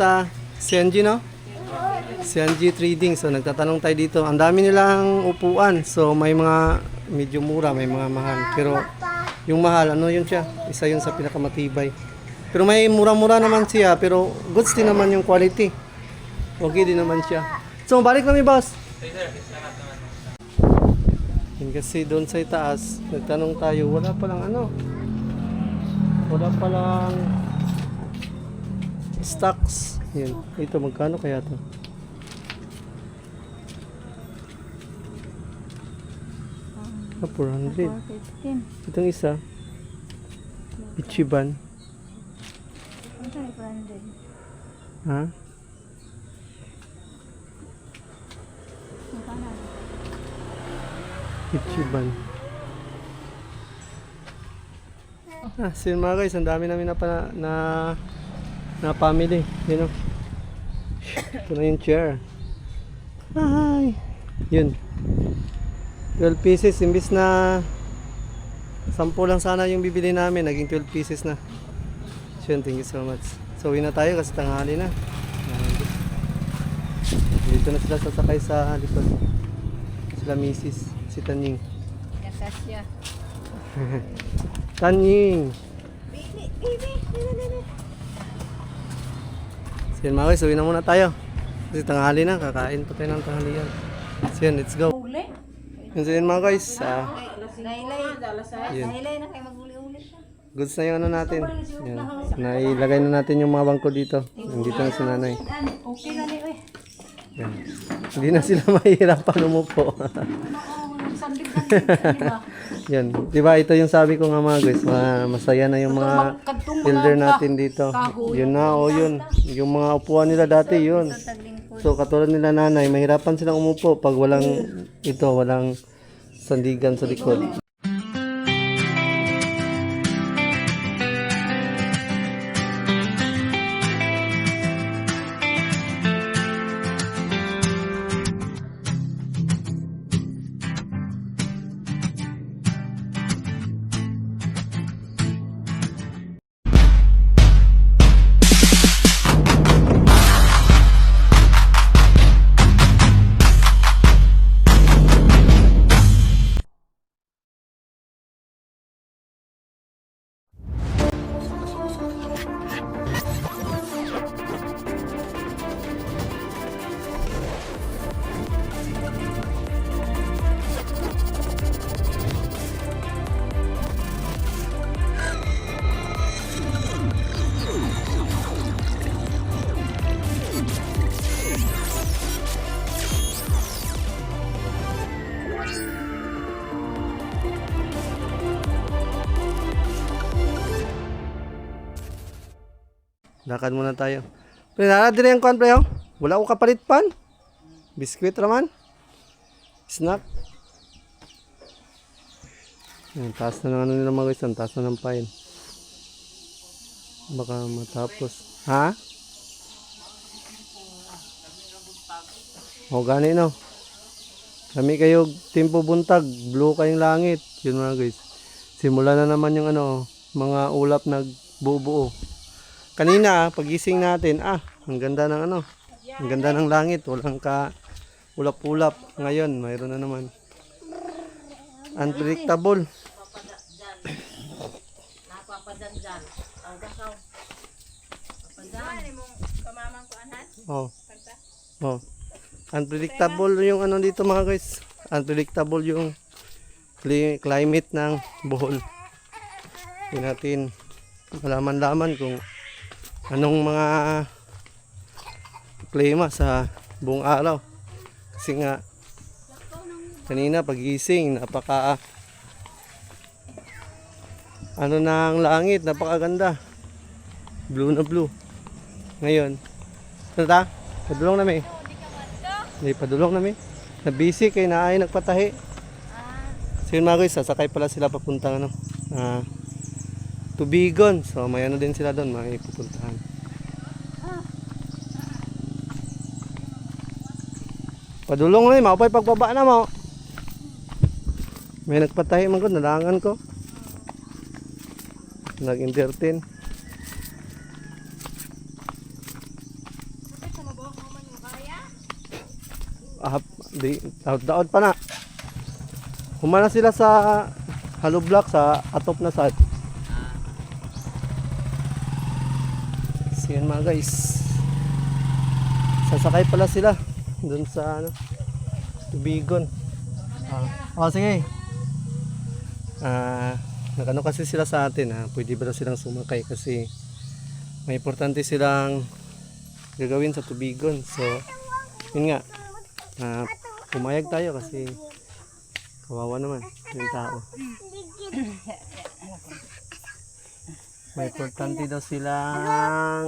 Sa CNG, no? CNG Trading. So nagtatanong tayo dito. Ang dami nilang upuan. So may mga medyo mura, may mga mahal. Pero yung mahal, ano yun siya? Isa yun sa pinakamatibay. Pero may mura-mura naman siya. Pero goods din naman yung quality. Okay din naman siya. So balik kami, boss. Yun kasi doon sa itaas, nagtanong tayo, wala palang ano. Wala palang stocks. Yan. Ito, magkano kaya to? Ah, 400. Itong isa. Ichiban. Ha? Ichiban. Ah, so yun mga guys, ang dami namin na family, you know. Ito na yung chair. Hi. Yun. 12 pieces, imbis na 10 lang sana yung bibili namin, naging 12 pieces na. So yun, thank you so much. So uwi na tayo kasi tanghali na. Dito na sila sasakay sa likod. Sila misis, si Tanying. Nakasya. Tanying. So yun mga guys, uwi na muna tayo. Kasi tanghali na, kakain pa tayo ng tanghalian. So yun, let's go. Yun, so yun mga guys. Yun. Nailay na kayo mag-uli-uli siya. Goods na yung ano natin. Yan. Nailagay na natin yung mga bangko dito. Nandito na si nanay. Okay na ni, uy. Yan. Hindi na sila mahihirapan umupo. Yan. Diba ito yung sabi ko nga mga guys. Masaya na yung mga builder natin dito. Yun na, o yun. Yung mga upuan nila dati, yun. So katulad nila nanay, mahirapan silang umupo pag walang walang sandigan sa likod. Lakad muna tayo. Pre, din yung kuhan, pre, oh. Wala ko kapalit pan. Biskwit raman. Snack. Ang taas na ng ano nila mga guys. Ang taas na ng pine. Baka matapos. Ha? O, gani no. Kami kayo timpo buntag. Blue kayong langit. Yun mga guys. Simula na naman yung ano, mga ulap nagbubuo. Kanina, pagising natin, ang ganda ng ano, ang ganda ng langit, walang ka ulap-ulap. Ngayon, mayroon na naman. Unpredictable. Oh. Oh. Unpredictable yung ano dito mga guys. Unpredictable yung climate ng Bohol. Hindi natin malaman-laman kung anong mga klima sa buong araw. Kasi nga kanina pagising napaka ano ng langit, napakaganda. Blue na blue. Ngayon, ano ta? Padulong na may. Hindi, padulong na may. Na-busy kay naay nagpatahi. So yun mga guys, sasakay pala sila papuntang ano. Tubigon. So may ano din sila doon, may pupuntahan. Padulong na yun, maupay pagbaba na mo. May nagpatahi man ko, nalangan ko. Nag-entertain. daot pa na. Humana sila sa hollow block sa atop na side. So yan mga guys. Sasakay pala sila dun sa ano, tubigon. Sige. Nakano kasi sila sa atin, pwede ba silang sumakay kasi may importante silang gagawin sa tubigon. So yun nga, pumayag tayo kasi kawawa naman yung tao. May importante daw silang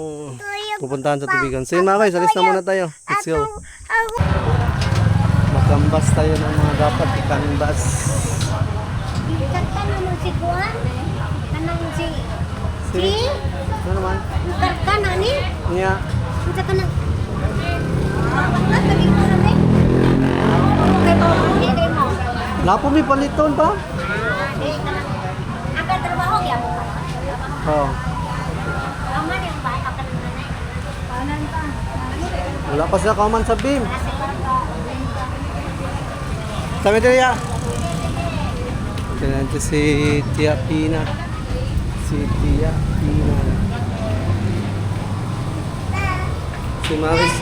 pupuntahan sa tubigan. So yun mga guys, alis na muna tayo. Let's go. Magkambas tayo ng mga dapat ikambas. Kanta naman si Juan. Kanang si... Ano naman? Kanta na ni. Niya. Kita ka na. Lagi ko na ni. Kay mo, hindi kay mo. Lapo may paliton pa? Akan trabaho ya mo. Oo. Aman yung ba akan nanay. Panan pa. Wala pa sila kauman sa beam. Sabi tayo. Ito natin si Tia Pina. Si Tia Pina. Si Maris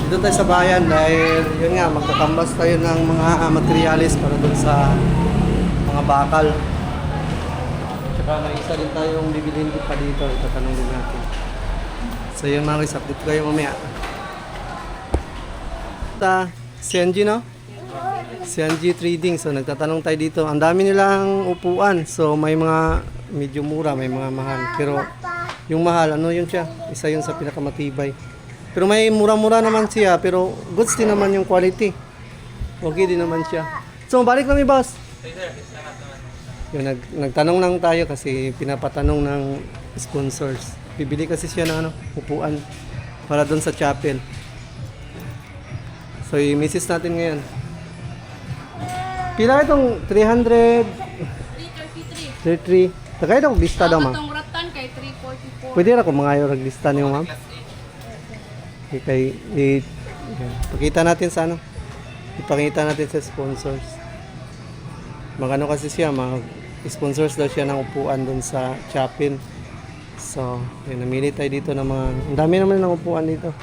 dito tayo sa bayan dahil yun nga magkakambas tayo ng mga materialis para dun sa mga bakal. Tsaka may isa din tayong bibilhin pa dito, itatanong din natin. So yun Maris, update ko kayo mamaya. CNG no? CNG Trading. So nagtatanong tayo dito. Ang dami nilang upuan. So may mga medyo mura, may mga mahal. Pero yung mahal, ano yun siya? Isa yun sa pinakamatibay. Pero may mura-mura naman siya. Pero goods din naman yung quality. Okay din naman siya. So balik kami boss. Yun, nagtanong lang tayo kasi pinapatanong ng sponsors. Bibili kasi siya ng ano, upuan para doon sa chapel. So i-message natin ngayon. Pila itong 300? 333. Tagay daw lista daw ma'am. Itong ratan kay 344. Pwede ra ko mga ayo lista niyo ma'am. Pakita natin sa ano. Ipakita natin sa sponsors. Magano kasi siya, sponsors daw siya ng upuan doon sa chapel. So, yun, namili tayo dito ng mga, ang dami naman ng upuan dito.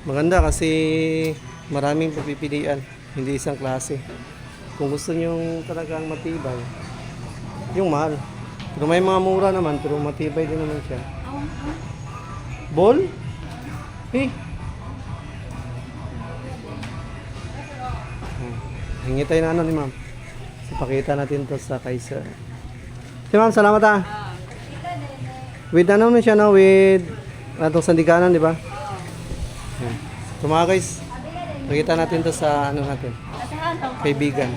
Maganda kasi maraming pagpipilian, hindi isang klase. Kung gusto nyo talagang matibay, yung mahal. Pero may mga mura naman, pero matibay din naman siya. Ball? Hey! Hingi tayo na ano ni ma'am. Ipakita natin to sa Kaiser. Si ma'am, salamat With ano mo siya no? With atong sandikanan, di ba? So mga guys, pakita natin to sa ano natin. Kaibigan.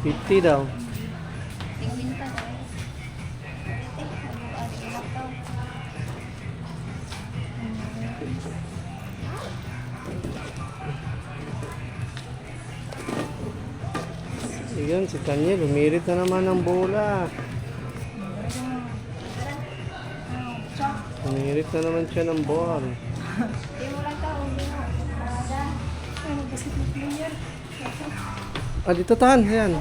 50 daw. Ayun, si Tanya, lumirit na naman ng bola. Lumirit na naman siya ng ball. Dito tahan, ayan.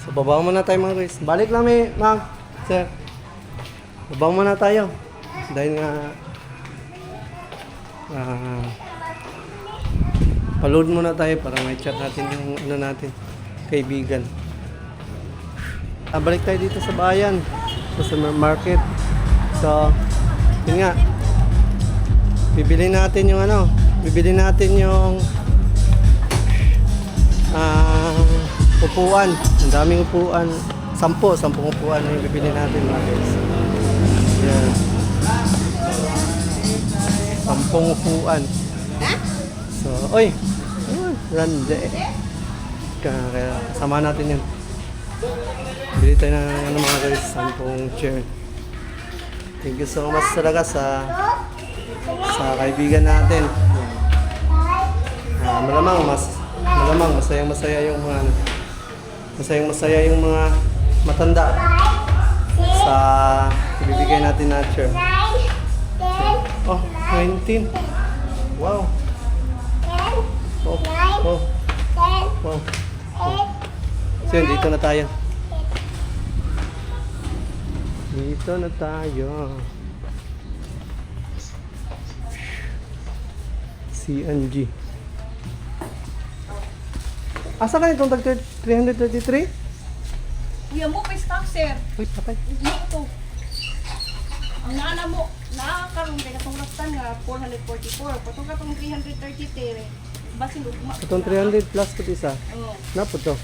So, babaw muna tayo mga guys. Balik lang ma'am. Sir. Babaw muna tayo. Dahil nga, paload muna tayo para may chat natin yung ano natin, kaibigan. Balik tayo dito sa bayan, sa market. So, yun nga. Bibili natin yung ano, bibili natin yung upuan. Ang daming upuan. 10 upuan na yung bibili natin mga guys. Yan. 10 upuan. So, oy! Rande. Kaya kasama natin yun. Bili tayo ng ano mga guys, 10 chair. Thank you so much talaga sa kaibigan natin. Malamang masayang masaya yung mga Masayang-masaya yung mga matanda sa ibibigay natin na chair. Oh, 19. Wow. Oh, oh, wow. So yun, dito na tayo. Dito na tayo. CNG. Asa ka itong tag 333? Kuya mo, pa stock, sir. Uy, patay. Ito. Ang naana mo, nakakaroon kay katong rastan nga 444. Patong katong 333. Basin ugma. Itong 300 plus pati isa. Oo. Napo to.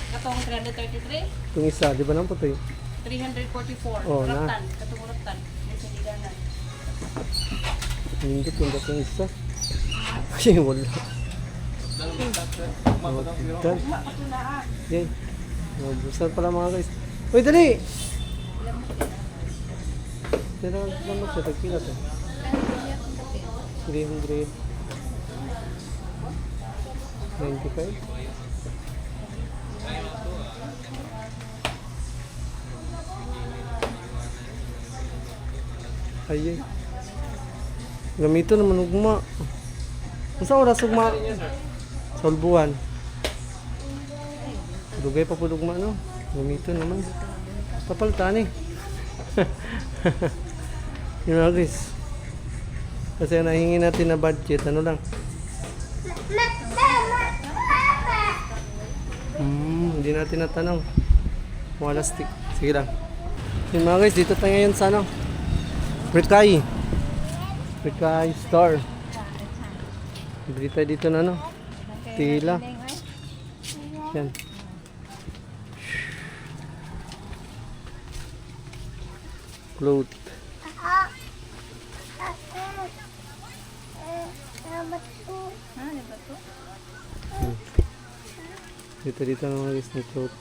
Katong 333, Itong isa, di ba napo to eh? 344. Oo, na. Rastan, katong rastan. May sa liganan. Hindi ko itong isa. Ay, wala. Dal. Ugma pa to na. Yay. Nabusan pala mga guys. Uy, dali! Tira lang mo siya, tagpila to. 300. 95. Ayay. Gamito naman ugma. Unsa oras ugma? Solbuhan. Dugay pa po ugma no. Gamito naman. Papalitan eh. Yun mga guys. Kasi nahingi natin na budget, ano lang. Hindi natin natanong. Wala stick. Sige lang. Yun mga guys, dito tayo ngayon sa ano? Rikay. Rikay Store. Bili tayo dito na ano? Tila. Yan. Cloth. Dito na mga guys ng cloth.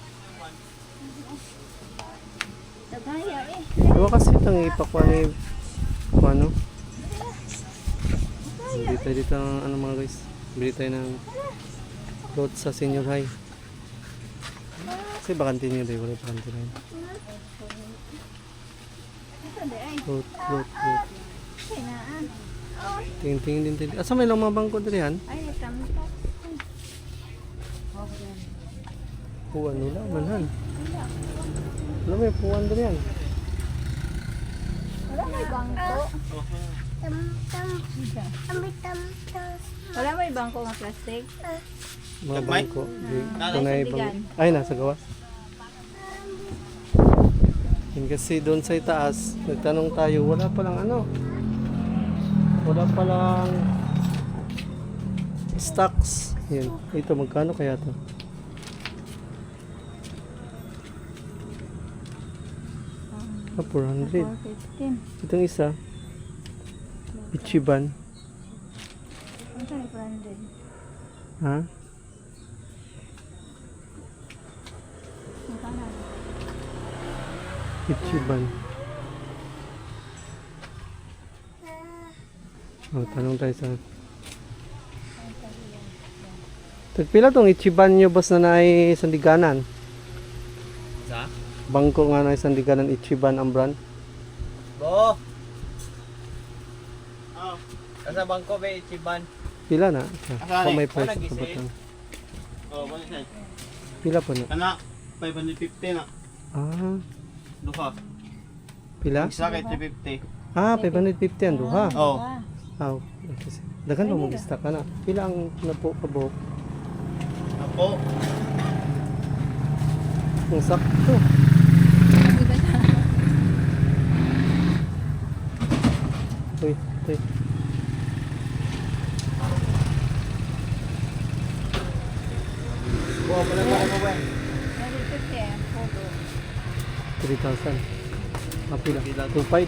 Diba kasi itang ipakuha ni ano? Dito ng ano mga guys. Bili tayo ng cloth sa senior high. Kasi bakante nyo dahil wala bakante na yun. Cloth. Tingin din. Asa may lang mga bangko dito yan? Puwan nila, manhan. Wala may puwan dito yan. Wala may bangko. Wala may bangko nga plastic. Mga bangko. Tunay bang... Ay, nasa gawas. Yun kasi doon sa itaas, nagtanong tayo, wala palang ano. Wala palang stocks. Yan. Ito, magkano kaya to? Ah, 400. Itong isa, Ichiban. Ha? Ichiban. Oh, tanong tayo sa... Tagpila tong Ichiban nyo boss na naay sandiganan? Sa? Bangko nga naay sandiganan Ichiban ang brand. Bo! Oh. Asa bangko ba Ichiban? Pila na? Asa Kung ni? may price Wala na gising. batang. Oh, ano siya? Pila po na? Kana 550 na. Ah, Duha. pila? Isa kay 350. Ah, 550 ang duha. Oh. Ah, kasi daghan mo mag-stock ka na. Pila ang napo kabuhok? Apo. Ang sakto. Uy, uy. Bo, pala mo ba? 3,000. Ah, pila? 2,500.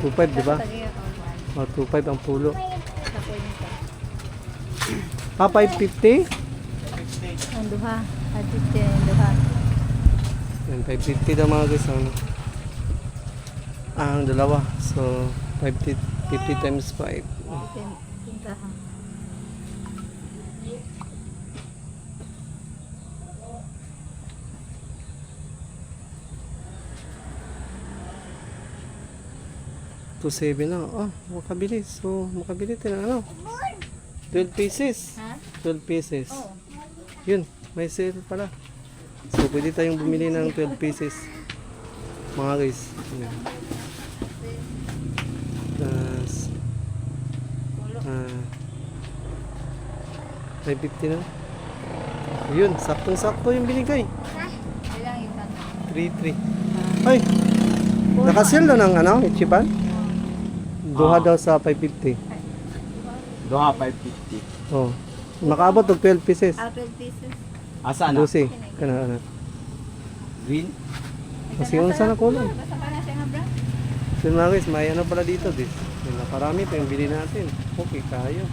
2,500, di ba? Oh, 2,500 ang pulo. Ah, 550? 50. Ang duha. 550 ang duha. Yan, 550 daw mga guys. Ano? Ah, ang dalawa. So, 50 times 5. Tintahan. 2.7 lang. Oh, makabili. So, makabili tayo ng ano? 12 pieces. Ha? 12 pieces. Oo. Yun, may sale pala. So, pwede tayong bumili ng 12 pieces. Mga guys. Yan. Tapos, Kulo. 550 na. Yun, saktong-sakto yung binigay. Ilang ikan? 3.3. Ay! Nakasale na ng ano, Ichiban? Duha daw sa 550. Doha 550. Oh. Makaabot og 12 pieces. 12 pieces. Asa na? 12. Kana. Green? Kasi unsa na kulong. Basta pa na siya nga bra. So mga guys, may ano pala dito dis. May naparami pa yung bili natin. Okay kayo.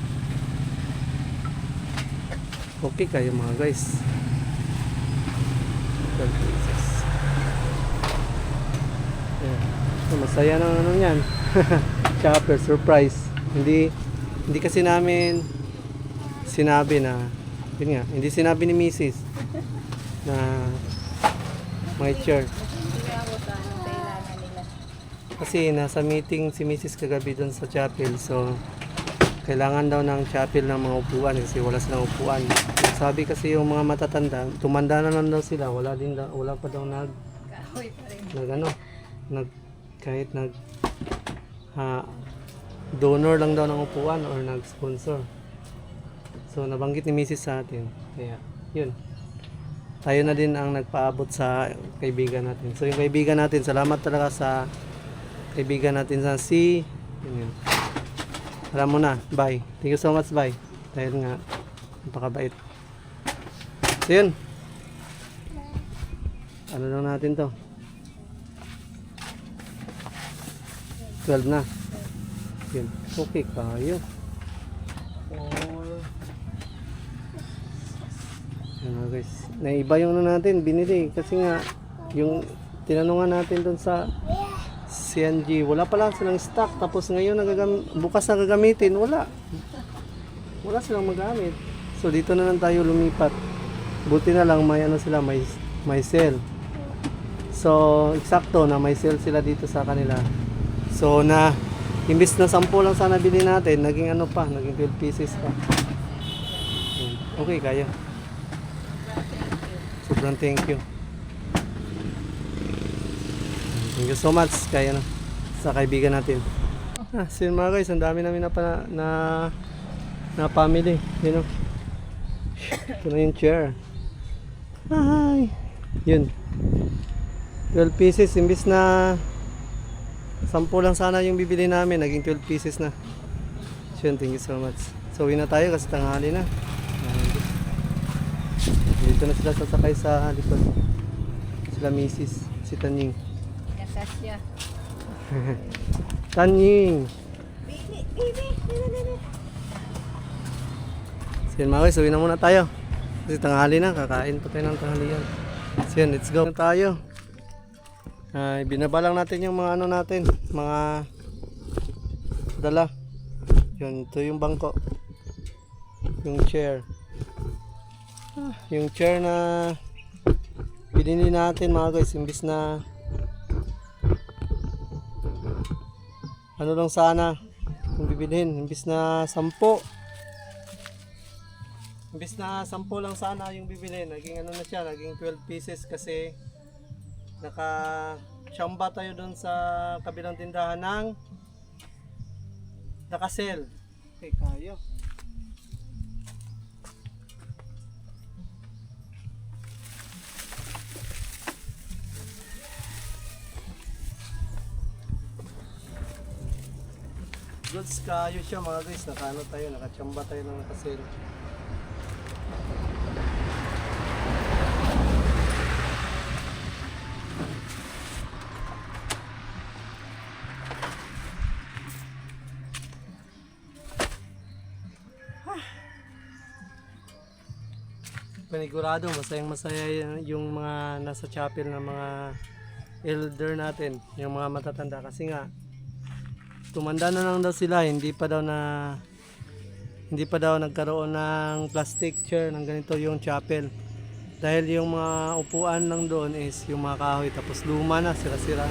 Okay kayo mga guys. 12 pieces. Yeah. So, masaya ng ano yan. Chopper, surprise. Hindi kasi namin sinabi na, yun nga, hindi sinabi ni Mrs. na may chair. Hindi ako sa anong kailangan nila. Kasi nasa meeting si Mrs. kagabi doon sa chapel. So, kailangan daw ng chapel ng mga upuan kasi wala silang upuan. Sabi kasi yung mga matatanda, tumanda na lang daw sila. Wala pa daw Kahoy pa rin. kahit donor lang daw ng upuan or nag-sponsor. So, nabanggit ni Mrs. sa atin. Kaya, yun. Tayo na din ang nagpaabot sa kaibigan natin. So, yung kaibigan natin, salamat talaga sa kaibigan natin sa yun. Alam mo na, bye. Thank you so much, bye. Dahil nga, napakabait. So, yun. Ano lang natin to? 12 na. Yun. Okay kayo. Yan mga guys. Naiba yung ano natin, binili. Kasi nga, yung tinanungan natin doon sa CNG, wala pala silang stock. Tapos ngayon, bukas na gagamitin, wala. Wala silang magamit. So, dito na lang tayo lumipat. Buti na lang, may ano sila, may sale. So, eksakto na may sale sila dito sa kanila. So, imbis na 10 lang sana bili natin, naging ano pa, naging 12 pieces pa. Okay, kaya. Sobrang thank you. Thank you so much kaya na sa kaibigan natin. So yun mga guys, ang dami namin na family, you know. Ito na yung chair. Hi. Yun. 12 pieces imbis na 10 lang sana yung bibili namin, naging 12 pieces na. So yun, thank you so much. So uwi na tayo kasi tanghali na. Dito na sila sasakay sa likod. Sila Mrs. si Tanying. Kasasya. Tanying! Bibi. So yun mga guys, uwi na muna tayo. Kasi tanghali na, kakain pa tayo ng tanghalian. So yun, let's go na tayo. Binaba lang natin yung mga ano natin, mga dala. Yun, ito yung bangko. Yung chair. Yung chair na binili natin mga guys, imbis na ano lang sana yung bibilhin, imbis na 10 lang sana yung bibilhin, naging ano na siya, naging 12 pieces kasi naka-chamba tayo doon sa kabilang tindahan ng nakasell. Okay, kayo. Goods kayo siya mga guys, nakaano tayo, nakachamba tayo ng nakasell. Panigurado, masayang masaya yung mga nasa chapel na mga elder natin, yung mga matatanda kasi nga tumanda na lang daw sila, hindi pa daw nagkaroon ng plastic chair ng ganito yung chapel. Dahil yung mga upuan lang doon is yung mga kahoy, tapos luma na, sira-sira.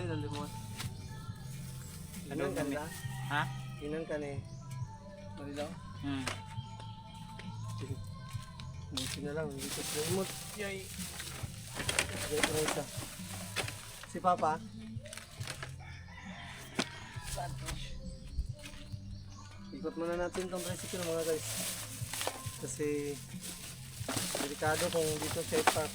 Dali, nalimot. Ano Inan ka kami? nila? Ha? Inan ka ni. Marilaw? Hmm. Buti na lang, hindi ko nalimot. Yay! Dito na isa. Si Papa? Ikot muna natin itong tricycle mga guys. Kasi delikado kung dito siya ipark.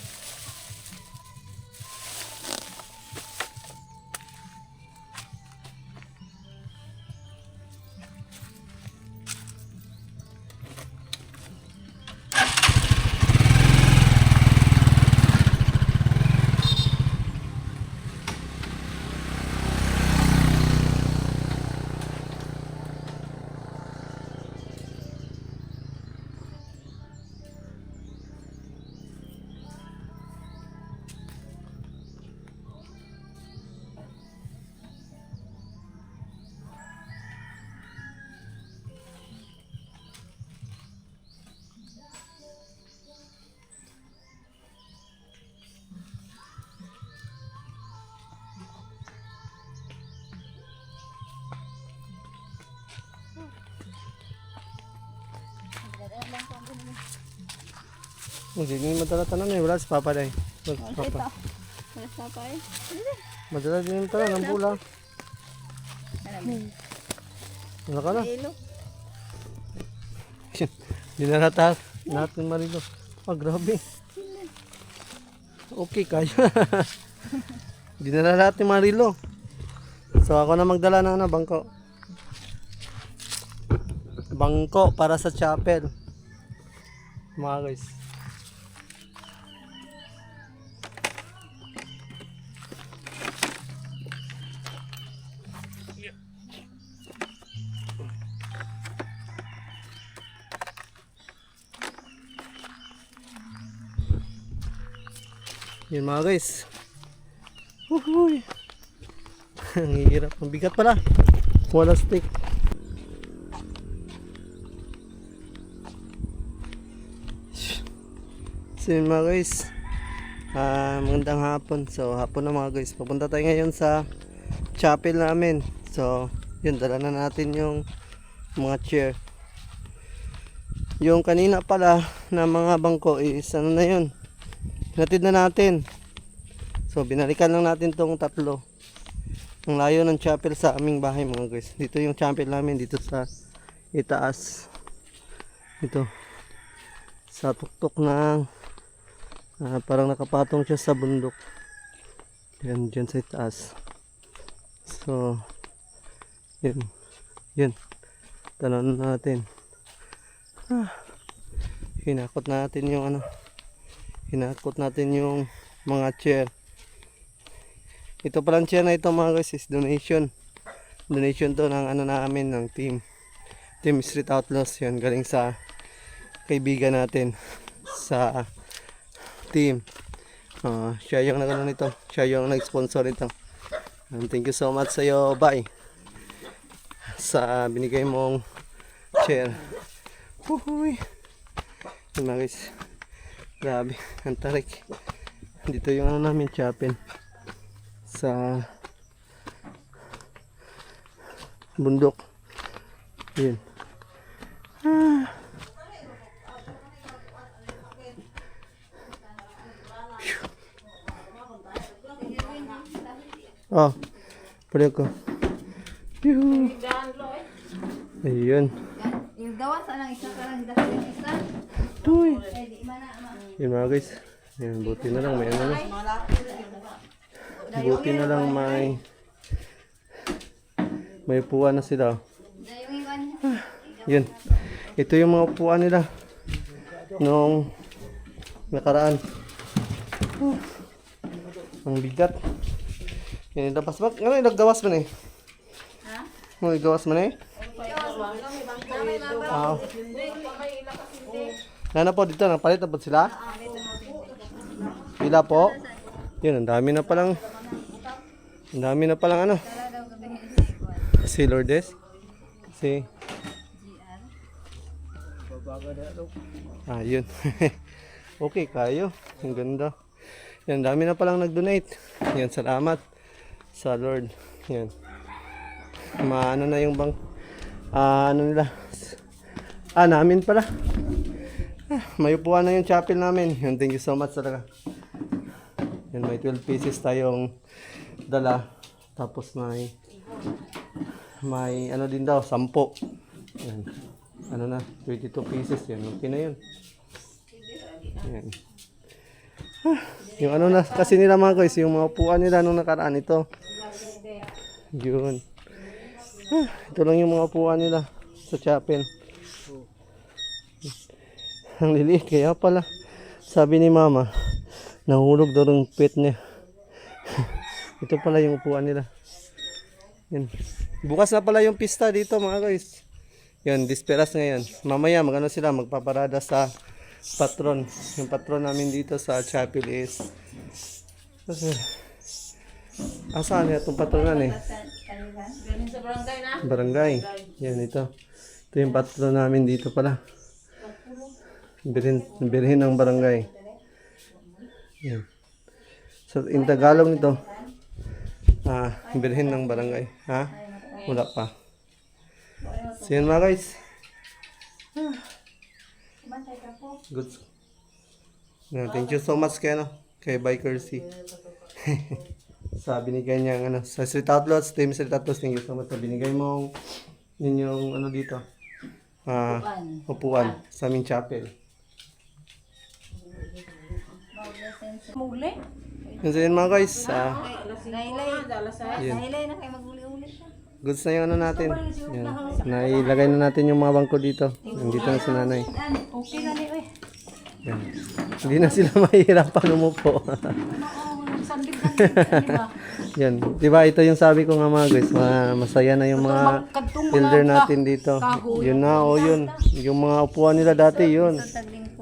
Hindi ni madala tanan eh, wala si Papa day. Papa. Wala sa pa eh. Madala din yung tanan ng bula. Wala ka na. Ilo. Dinaratas natin Marilo. Ah, grabe. Okay kayo. Dinala natin Marilo. So ako na magdala ng ano, bangko. Bangko para sa chapel. Mga guys. Yun mga guys. Uhuy. Ang hirap. Ang bigat pala. Wala stick. So yun mga guys. Magandang hapon. So hapon na mga guys. Papunta tayo ngayon sa chapel namin. So yun, dala na natin yung mga chair. Yung kanina pala na mga bangko is ano na yun, hinatid na natin. So binalikan lang natin tong tatlo. Ang layo ng chapel sa aming bahay mga guys. Dito yung chapel namin, dito sa itaas. Ito sa tuktok ng parang nakapatong siya sa bundok. Yan, dyan sa itaas. So yun tanan natin. Hinakot natin yung ano, hinakot natin yung mga chair. Ito palang chair na ito mga guys is donation to ng ano namin, ng team Street Outlaws. Yan, galing sa kaibigan natin sa team. Siya yung nagano nito, siya yung nag-sponsor nito. Thank you so much sa iyo, bye, sa binigay mong chair. Uhuy. Yun mga guys, grabe, ang tarik. Dito yung ano namin, chapel sa bundok. Yun. Oh, pwede ko. Yuhu. Ayun. Yung gawa sa lang isa ka lang dahil isa. Tuy. Eh di mana ama. Yun mga guys. Yan, buti na lang may ano na. Buti na lang may upuan na sila. Dayong iwan. Yun. Ito yung mga upuan nila nung nakaraan. Ang bigat. Yan, labas ba? Ano yung naggawas mo na eh? Ha? Ano yung gawas mo na eh? Nana po dito, napalit na po sila? Pila po? Yun, ang dami na palang ano? Si Lourdes? Si? Yun. Okay, kayo. Ang ganda. Yan, dami na palang nag-donate. Yan, salamat sa Lord. Yan. Maano na yung bang ano nila. Namin pala. May upuan na yung chapel namin. Yan, thank you so much talaga. Yan, may 12 pieces tayong dala. Tapos may ano din daw, 10. Yan. Ano na, 22 pieces. Yan, okay na yun. Yan. Yung ano na kasi nila mga guys, yung mga upuan nila nung nakaraan ito. Yun. Ito lang yung mga upuan nila sa chapel. Ang liliit kaya pala. Sabi ni mama, nahulog daw ng pet niya. Ito pala yung upuan nila. Yan. Bukas na pala yung pista dito mga guys. Yan, disperas ngayon. Mamaya magano sila, magpaparada sa patron. Yung patron namin dito sa chapel is saan niya itong patronan eh? Galing sa barangay na. Barangay. Yan ito. Ito yung patron namin dito pala. Birhin ng barangay. Yan. So in Tagalog nito, birhin ng barangay. Ha? Wala pa. So yun mga guys. Good. Thank you so much kay Biker C. Sabi ni kanyang sa Street Outlaws, Team Street Outlaws, thank you so much sa binigay mong yung dito. Upuan sa aming chapel. Muli. Yun so yun mga guys. Nailay na kayo mag-uli-uli siya. Goods na yung natin. Yan. Nailagay na natin yung mga bangko dito. Nandito na si nanay. Okay na ni eh. Yan. Hindi na sila mahihirapan umupo. Sandig di ba? Yan. Diba ito yung sabi ko nga mga guys. Masaya na yung mga builder natin dito. Yun na yun. Yung mga upuan nila dati yun.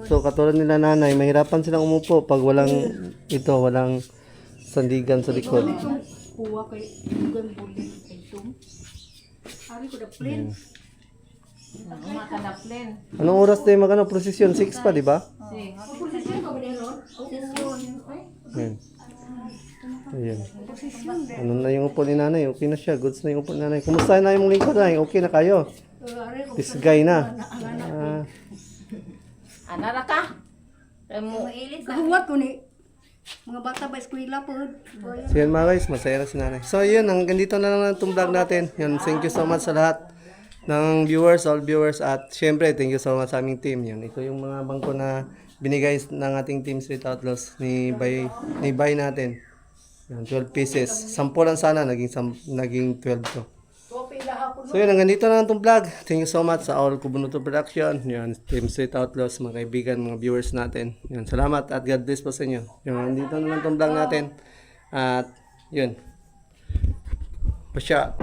So katulad nila nanay, mahirapan silang umupo pag walang sandigan sa likod. Puwa kay Dugan Bulit kay Tum. Ari ko da plane. Mata na plane. Anong oras tayo magano prosesyon? 6 pa, di ba? Yan. Ayan. Ano na yung upo ni nanay? Okay na siya. Goods na yung upo ni nanay. Kumusta na yung lingkod na? Okay na kayo? Tisgay na. Anara ka? Mo Kahuwat ko ni mga bata ba eskwela po. So yan mga guys, masaya na si nanay. So yun, hanggang dito na lang itong vlog natin. Yun, thank you so much sa lahat ng viewers, all viewers. At syempre, thank you so much sa aming team. Yun, ito yung mga bangko na binigay ng ating Team Street Outlaws ni Bay natin. Yan, 12 pieces. 10 lang sana, naging 12 to. So yun, hanggang dito na lang itong vlog. Thank you so much sa all Kubunuto Production. Yan, Team Street Outlaws, mga kaibigan, mga viewers natin. Yan, salamat at God bless po sa inyo. Yung hanggang dito na lang itong vlog natin. At yun. Pasya.